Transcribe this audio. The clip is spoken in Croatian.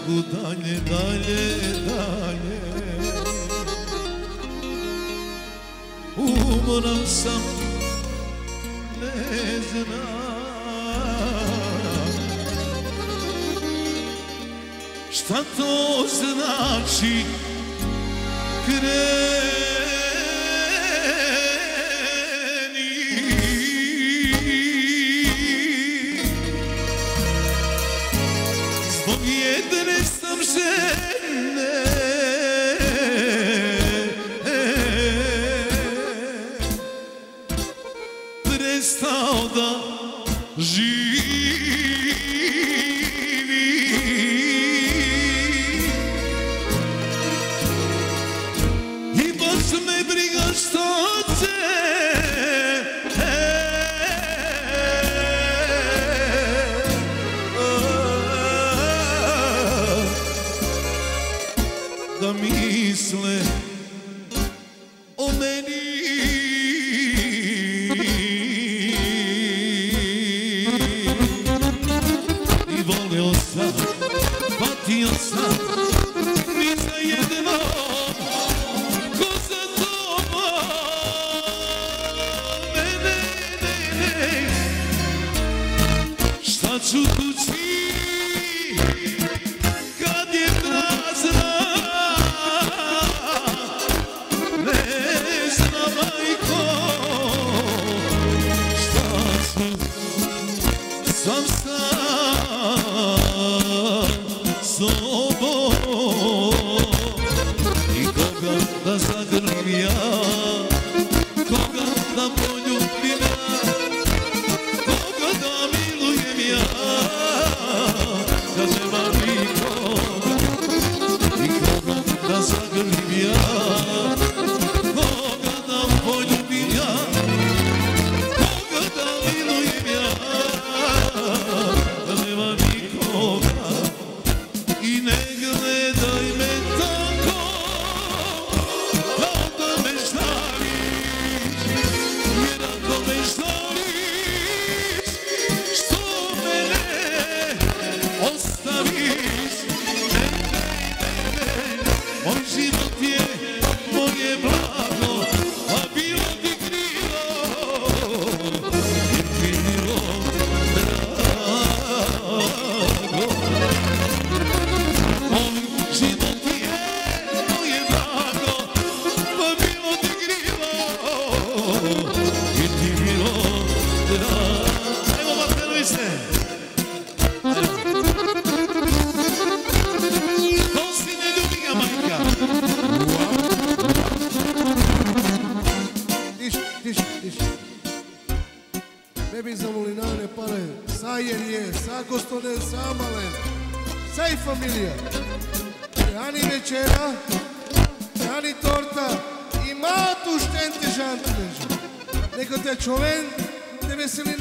mogu dalje, dalje, dalje. Umoran sam, ne znam šta to znači kreni. Zbog jedne sam žene prestao da živi. I baš me briga što će da misle o meni. I volio sam, patio sam, ni za jedno ko za tobom. Ne, šta ću tući kad je prazna. Sam sobom i koga da zagrlim ja, koga da poljubim ja, koga da milujem ja, kad nema nikoga. I koga da zagrlim ja, koga da poljubim ja, koga da milujem ja, da nema nikoga. I ne gledaj me tako, kao da me žališ, jer ako me žališ, što mene ostaviš. Ne, moj život je moje blago, a bilo ti krivo, jer ti bilo drago. Moj život je moje blago, pa bilo ti krivo, jer ti bilo drago. Evo Martelovi se. To si ne ljubi ga, majka. Tiši. Ne bi zamolinane pare, sa Jerije, sa Gostone, sa Malen, sa i familija. Ani večera, ani torta, ima tu štente žantneža. Neko te čoven, te veseli